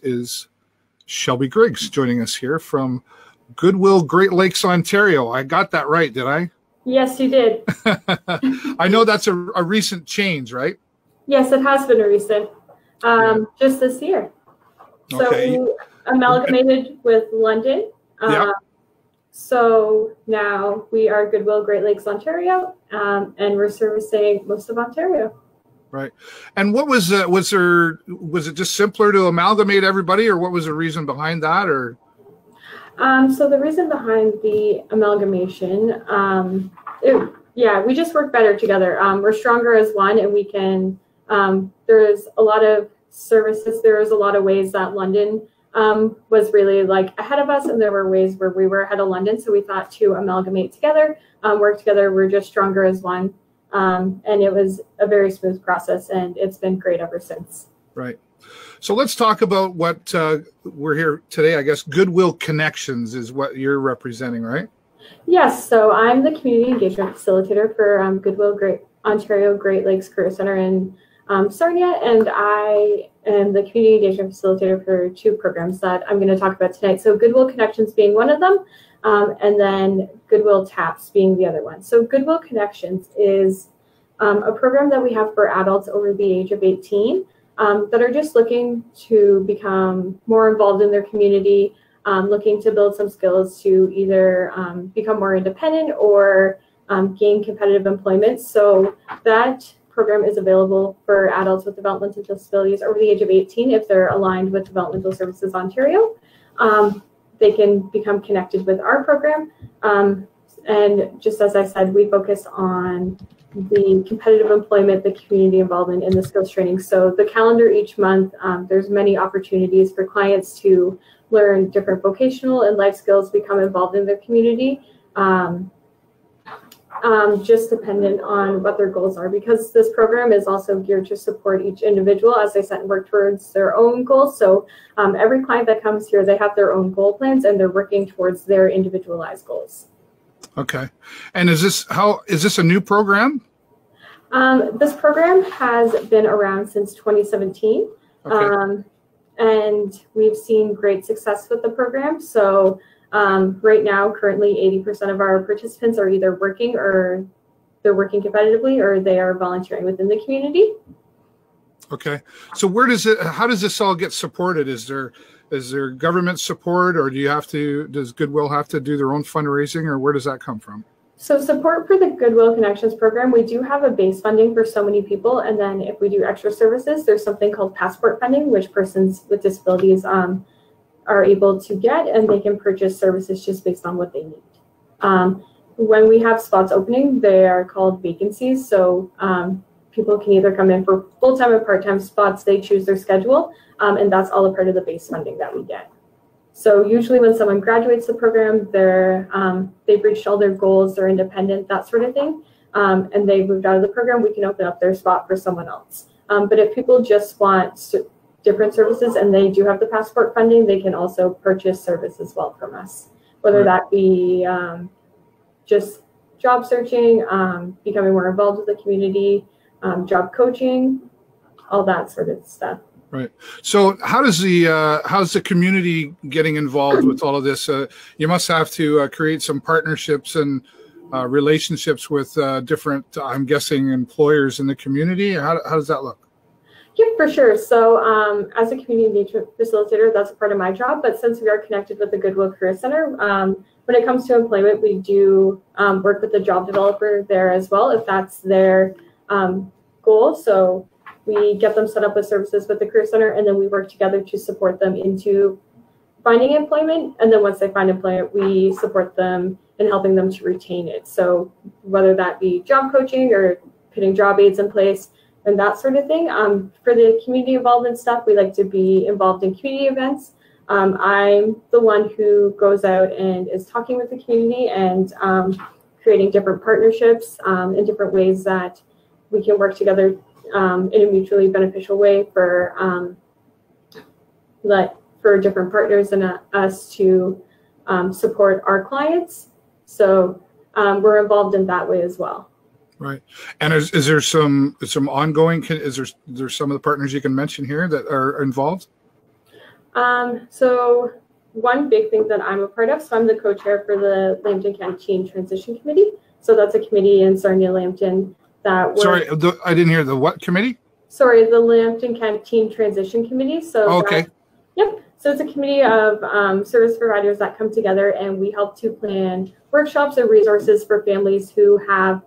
is Shelby Griggs joining us here from Goodwill, Great Lakes, Ontario. I got that right, did I? Yes, you did. I know that's a recent change, right? Yes, it has been a recent, just this year. So Okay. we amalgamated with London. So now we are Goodwill, Great Lakes, Ontario, and we're servicing most of Ontario. Right. And what was it just simpler to amalgamate everybody, or what was the reason behind that? Or so the reason behind the amalgamation, we just work better together. We're stronger as one, and we can. There's a lot of services. There's a lot of ways that London was really like ahead of us, and there were ways where we were ahead of London. So we thought to amalgamate together, work together. We're just stronger as one. And it was a very smooth process, and it's been great ever since. Right. So let's talk about what we're here today. I guess Goodwill Connections is what you're representing, right? Yes. So I'm the community engagement facilitator for Goodwill Ontario Great Lakes Career Center in Sarnia, and I am the community engagement facilitator for two programs that I'm going to talk about tonight. So Goodwill Connections being one of them, and then Goodwill Taps being the other one. So Goodwill Connections is a program that we have for adults over the age of 18 that are just looking to become more involved in their community, looking to build some skills to either become more independent or gain competitive employment. So that program is available for adults with developmental disabilities over the age of 18 if they're aligned with Developmental Services Ontario. They can become connected with our program. And just as I said, we focus on the competitive employment, the community involvement, and the skills training. So the calendar each month, there's many opportunities for clients to learn different vocational and life skills, become involved in their community, just dependent on what their goals are, because this program is also geared to support each individual as they set and work towards their own goals. So every client that comes here, they have their own goal plans, and they're working towards their individualized goals. Okay. And is this a new program? This program has been around since 2017. Okay. And we've seen great success with the program. So right now, currently 80% of our participants are either working, or they're working competitively, or they are volunteering within the community. Okay. So how does this all get supported? Is there government support, or does Goodwill have to do their own fundraising, or where does that come from? So support for the Goodwill Connections program, we do have a base funding for so many people. And then if we do extra services, there's something called passport funding, which persons with disabilities are able to get, and they can purchase services just based on what they need. When we have spots opening, they are called vacancies. So people can either come in for full-time or part-time spots. They choose their schedule, and that's all a part of the base funding that we get. So usually when someone graduates the program, they've reached all their goals, they're independent, that sort of thing, and they've moved out of the program, we can open up their spot for someone else. But if people just want different services and they do have the passport funding, they can also purchase service as well from us, whether that be just job searching, becoming more involved with the community, job coaching, all that sort of stuff. Right. So how's the community getting involved with all of this? You must have to create some partnerships and relationships with different, I'm guessing, employers in the community. How does that look? Yeah, for sure. So as a community engagement facilitator, that's a part of my job. But since we are connected with the Goodwill Career Center, when it comes to employment, we do work with the job developer there as well, if that's their goal. So we get them set up with services with the Career Center, and then we work together to support them into finding employment. And then once they find employment, we support them in helping them to retain it. So whether that be job coaching or putting job aids in place and that sort of thing. For the community involvement stuff, we like to be involved in community events. I'm the one who goes out and is talking with the community and creating different partnerships in different ways that we can work together in a mutually beneficial way for different partners and us to support our clients. So we're involved in that way as well. Right. And is there some ongoing, is there some of the partners you can mention here that are involved? So one big thing that I'm a part of, so I'm the co-chair for the Lambton Canteen Transition Committee. So that's a committee in Sarnia-Lambton that works. Sorry, I didn't hear the what committee? Sorry, the Lambton Canteen Transition Committee. So okay. Yep. So it's a committee of service providers that come together, and we help to plan workshops and resources for families who have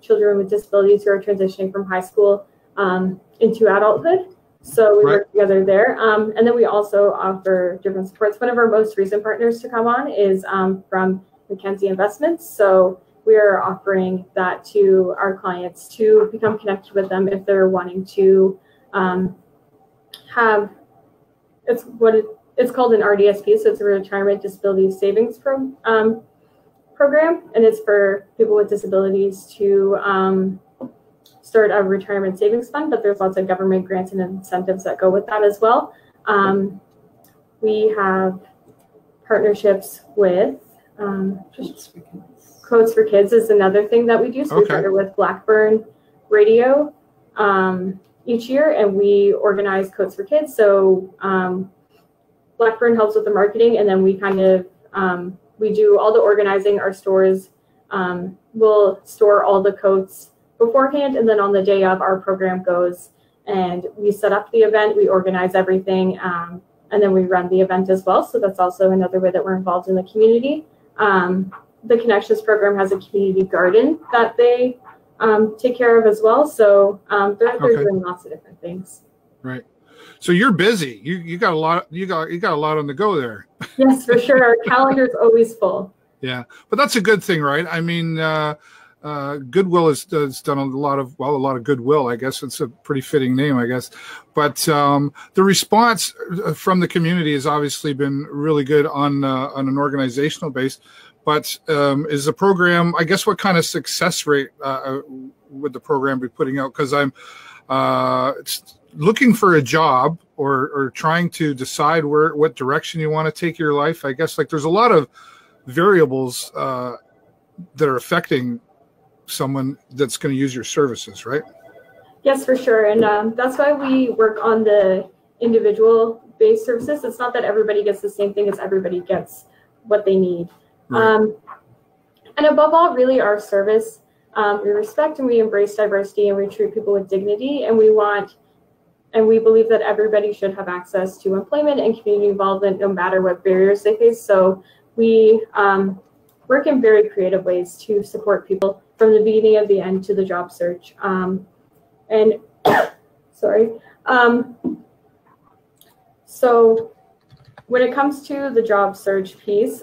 children with disabilities who are transitioning from high school into adulthood. So we work together there. And then we also offer different supports. One of our most recent partners to come on is from Mackenzie Investments. So we are offering that to our clients to become connected with them if they're wanting to have, it's called an RDSP, so it's a Retirement Disability Savings Program, and it's for people with disabilities to start a retirement savings fund, but there's lots of government grants and incentives that go with that as well. We have partnerships with Codes for Kids is another thing that we do. So we partner with Blackburn Radio each year, and we organize Codes for Kids. So Blackburn helps with the marketing, and then we kind of we do all the organizing. Our stores will store all the coats beforehand, and then on the day of, our program goes and we set up the event, we organize everything, and then we run the event as well. So that's also another way that we're involved in the community. The Connections program has a community garden that they take care of as well. So they're doing lots of different things. Right. So you're busy. You got a lot. You got a lot on the go there. Yes, for sure. Our calendar's always full. Yeah, but that's a good thing, right? I mean, Goodwill has done a lot of goodwill. I guess it's a pretty fitting name, I guess. But the response from the community has obviously been really good on an organizational base. But is the program, I guess, what kind of success rate would the program be putting out? Because I'm looking for a job or trying to decide what direction you want to take your life. I guess like there's a lot of variables that are affecting someone that's going to use your services, right? Yes, for sure. And that's why we work on the individual based services. It's not that everybody gets the same thing as everybody gets what they need. Right. And above all, really our service, we respect and we embrace diversity, and we treat people with dignity, and we believe that everybody should have access to employment and community involvement no matter what barriers they face. So we work in very creative ways to support people from the beginning of the end to the job search. So when it comes to the job search piece,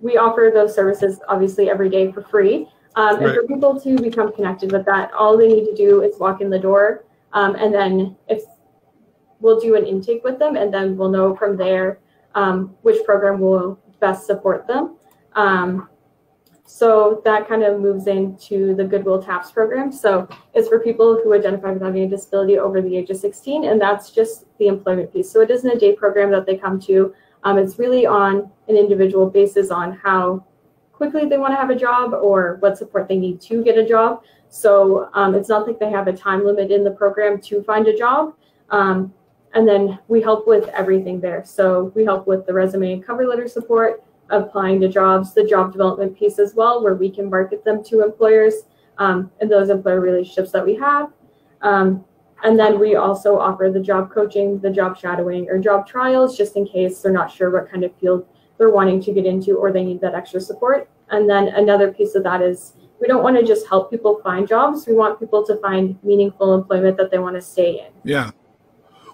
we offer those services obviously every day for free. And for people to become connected with that, all they need to do is walk in the door, and then we'll do an intake with them, and then we'll know from there which program will best support them. So that kind of moves into the Goodwill TAPS program. So it's for people who identify with having a disability over the age of 16, and that's just the employment piece. So it isn't a day program that they come to. It's really on an individual basis on how quickly they want to have a job or what support they need to get a job. So it's not like they have a time limit in the program to find a job. And then we help with everything there. So we help with the resume and cover letter support, applying to jobs, the job development piece as well, where we can market them to employers and those employer relationships that we have. And then we also offer the job coaching, the job shadowing, or job trials, just in case they're not sure what kind of field they're wanting to get into or they need that extra support. And then another piece of that is we don't want to just help people find jobs. We want people to find meaningful employment that they want to stay in. Yeah.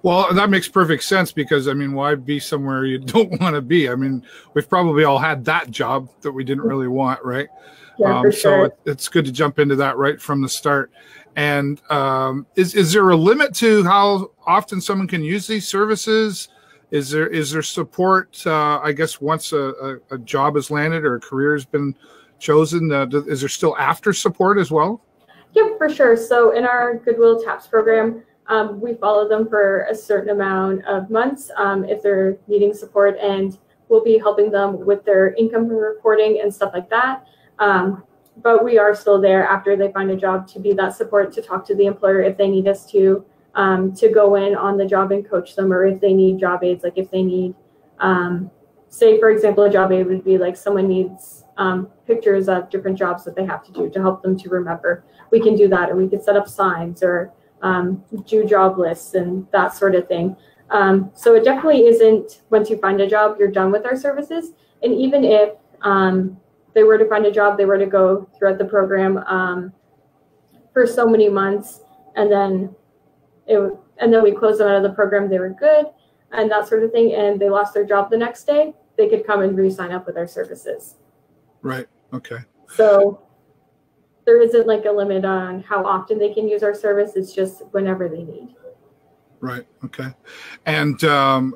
Well, that makes perfect sense because, I mean, why be somewhere you don't want to be? I mean, we've probably all had that job that we didn't really want, right? Yeah, for sure. So it's good to jump into that right from the start. And is there a limit to how often someone can use these services? Is there support, I guess, once a job is landed or a career has been chosen? Is there still after support as well? Yep, for sure. So in our Goodwill TAPS program, we follow them for a certain amount of months if they're needing support, and we'll be helping them with their income reporting and stuff like that. But we are still there after they find a job to be that support, to talk to the employer if they need us to, to go in on the job and coach them, or if they need job aids, like if they need, say, for example, a job aid would be like someone needs pictures of different jobs that they have to do to help them to remember. We can do that, or we could set up signs or do job lists and that sort of thing. So it definitely isn't once you find a job, you're done with our services. And even if they were to find a job, they were to go throughout the program for so many months, and then we closed them out of the program, they were good, and that sort of thing, and they lost their job the next day, they could come and re-sign up with our services. Right. Okay. So there isn't like a limit on how often they can use our service. It's just whenever they need. Right. Okay. And I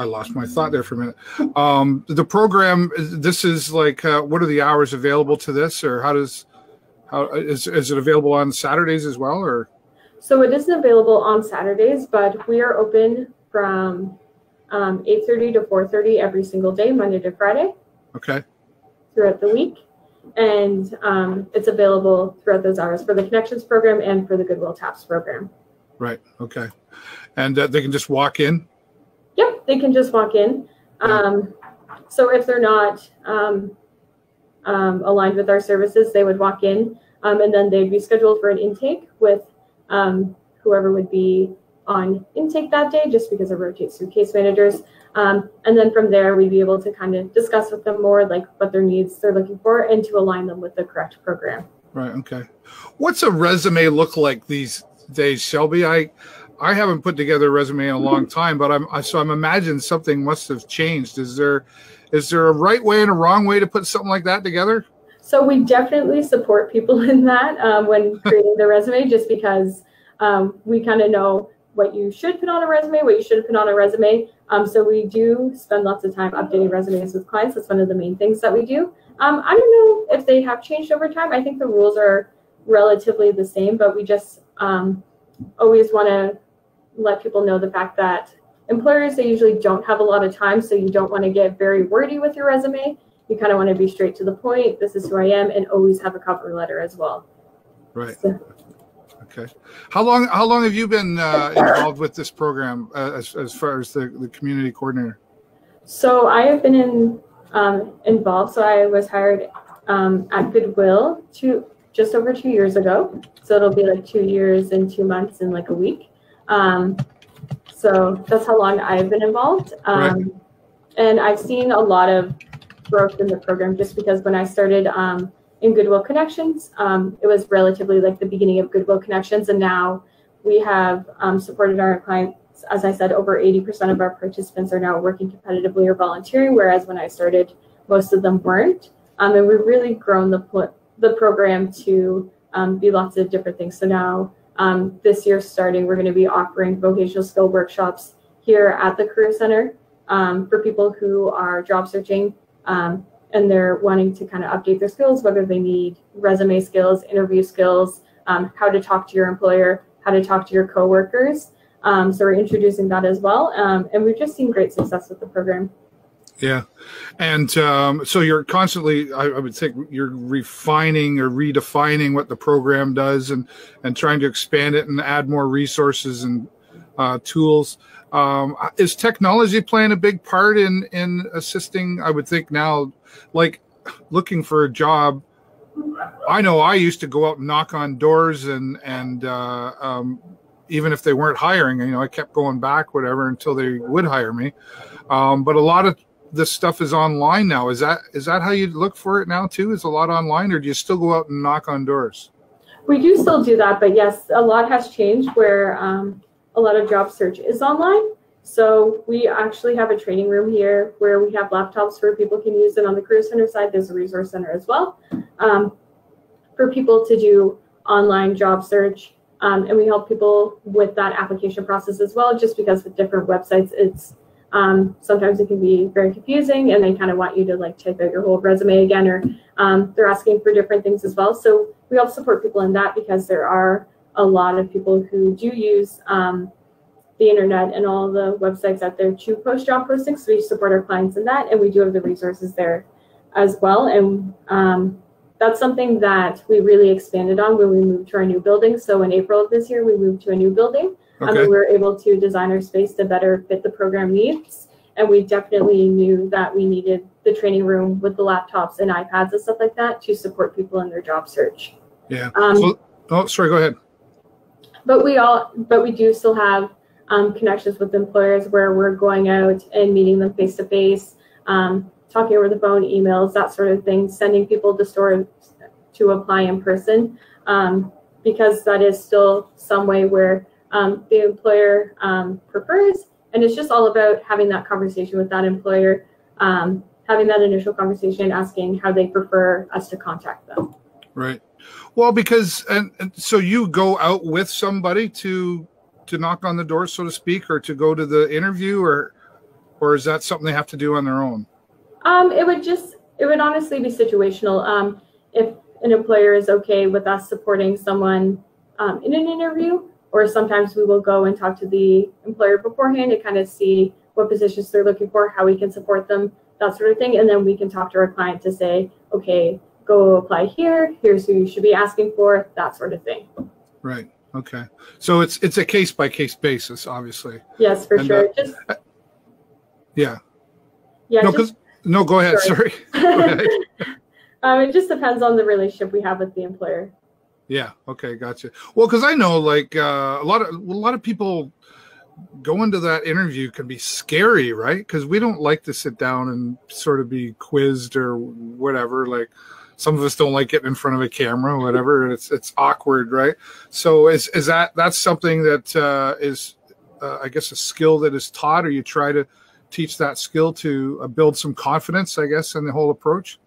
lost my thought there for a minute. The program, this is like, what are the hours available to this, or how is it available on Saturdays as well, or? So it isn't available on Saturdays, but we are open from 8:30 to 4:30 every single day, Monday to Friday. Okay. Throughout the week. And it's available throughout those hours for the Connections program and for the Goodwill TAPS program. Right. Okay. And they can just walk in? Yep, they can just walk in. So if they're not aligned with our services, they would walk in, and then they'd be scheduled for an intake with whoever would be on intake that day, just because it rotates through case managers. And then from there, we'd be able to kind of discuss with them more like what their needs they're looking for and to align them with the correct program. Right. Okay. What's a resume look like these days, Shelby? I haven't put together a resume in a long time, but I'm imagining something must have changed. Is there a right way and a wrong way to put something like that together? So we definitely support people in that when creating the resume, just because we kind of know what you should put on a resume, what you shouldn't put on a resume. So we do spend lots of time updating resumes with clients. That's one of the main things that we do. I don't know if they have changed over time. I think the rules are relatively the same, but we just always want to let people know the fact that employers, they usually don't have a lot of time, so you don't want to get very wordy with your resume. You kind of want to be straight to the point. This is who I am, and always have a cover letter as well. Right. So. Okay. How long have you been involved with this program as far as the community coordinator? So I have been involved. So I was hired at Goodwill just over 2 years ago. So it'll be like 2 years and 2 months and like a week. So that's how long I've been involved. Right. And I've seen a lot of growth in the program, just because when I started in Goodwill Connections, it was relatively like the beginning of Goodwill Connections, and now we have supported our clients. As I said, over 80% of our participants are now working competitively or volunteering, whereas when I started, most of them weren't. And we've really grown the program to be lots of different things. So now this year starting, we're going to be offering vocational skill workshops here at the Career Center for people who are job searching and they're wanting to kind of update their skills, whether they need resume skills, interview skills, how to talk to your employer, how to talk to your coworkers. So we're introducing that as well. And we've just seen great success with the program. Yeah. And so you're constantly, I would think you're refining or redefining what the program does and trying to expand it and add more resources and tools. Is technology playing a big part in assisting? I would think now, like looking for a job. I know I used to go out and knock on doors and even if they weren't hiring, I kept going back, whatever, until they would hire me. But a lot of this stuff is online now. Is that how you look for it now too? Is a lot online, or do you still go out and knock on doors? We do still do that, but yes, a lot has changed where a lot of job search is online. So we actually have a training room here where we have laptops where people can use it. On the Career Center side, there's a resource center as well for people to do online job search. And we help people with that application process as well, just because with different websites, it's sometimes it can be very confusing and they kind of want you to like type out your whole resume again, or they're asking for different things as well. So we help support people in that, because there are a lot of people who do use the internet and all the websites out there to post job postings. So we support our clients in that, and we do have the resources there as well. And That's something that we really expanded on when we moved to our new building. So in April of this year, we moved to a new building. Okay. And we were able to design our space to better fit the program needs. And we definitely knew that we needed the training room with the laptops and iPads and stuff like that to support people in their job search. Yeah. Oh, sorry, go ahead. But we do still have connections with employers where we're going out and meeting them face to face, talking over the phone, emails, that sort of thing, sending people to stores to apply in person, because that is still some way where the employer prefers. And it's just all about having that conversation with that employer, having that initial conversation, asking how they prefer us to contact them. Right. Well, because and so you go out with somebody to knock on the door, so to speak, or to go to the interview, or is that something they have to do on their own? It would honestly be situational. If an employer is okay with us supporting someone in an interview, or sometimes we will go and talk to the employer beforehand and kind of see what positions they're looking for, how we can support them, that sort of thing. And then we can talk to our client to say, okay, go apply here. Here's who you should be asking for, that sort of thing. Right. Okay. So it's a case by case basis, obviously. Yes, for sure. Yeah. Yeah. No, go ahead. Sorry. Go ahead. It just depends on the relationship we have with the employer. Yeah. Okay. Gotcha. Well, because I know like a lot of people go into that interview can be scary, right? Because we don't like to sit down and sort of be quizzed or whatever. Like some of us don't like getting in front of a camera or whatever. It's awkward, right? So is that's something that is I guess a skill that is taught, or you try to teach that skill to build some confidence, I guess, in the whole approach?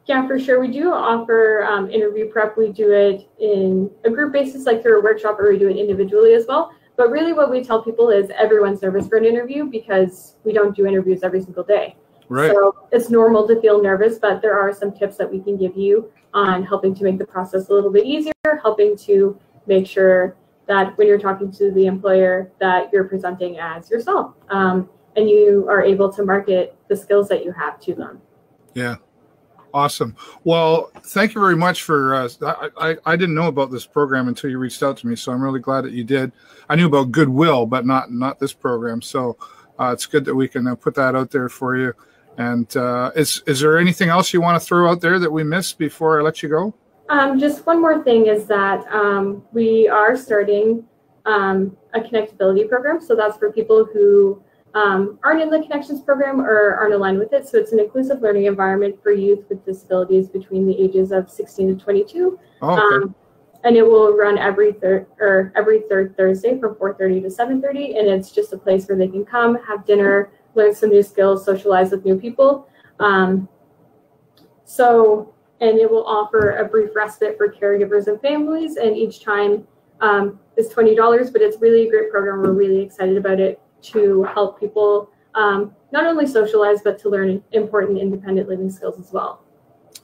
Yeah, for sure. We do offer interview prep. We do it in a group basis, like through a workshop, or we do it individually as well. But really what we tell people is everyone's nervous for an interview because we don't do interviews every single day. Right. So it's normal to feel nervous, but there are some tips that we can give you on helping to make the process a little bit easier, helping to make sure that when you're talking to the employer that you're presenting as yourself, and you are able to market the skills that you have to them. Yeah. Awesome. Well, thank you very much for, I didn't know about this program until you reached out to me, so I'm really glad that you did. I knew about Goodwill, but not this program. So it's good that we can put that out there for you. And is there anything else you want to throw out there that we missed before I let you go? Just one more thing is that we are starting a connectability program. So that's for people who aren't in the Connections program or aren't aligned with it. So it's an inclusive learning environment for youth with disabilities between the ages of 16 to 22. Oh, okay. And it will run every third Thursday from 4:30 to 7:30. And it's just a place where they can come, have dinner, learn some new skills, socialize with new people. And it will offer a brief respite for caregivers and families. And each time is $20, but it's really a great program. We're really excited about it to help people not only socialize, but to learn important independent living skills as well.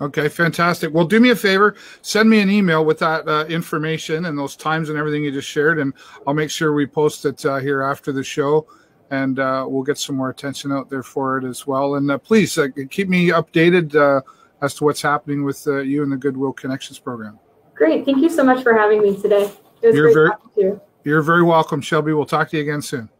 Okay, fantastic. Well, do me a favor, send me an email with that information and those times and everything you just shared, and I'll make sure we post it here after the show, and we'll get some more attention out there for it as well. And please keep me updated as to what's happening with you and the Goodwill Connections program. Great. Thank you so much for having me today. It was great talking to you. You're very welcome, Shelby. We'll talk to you again soon.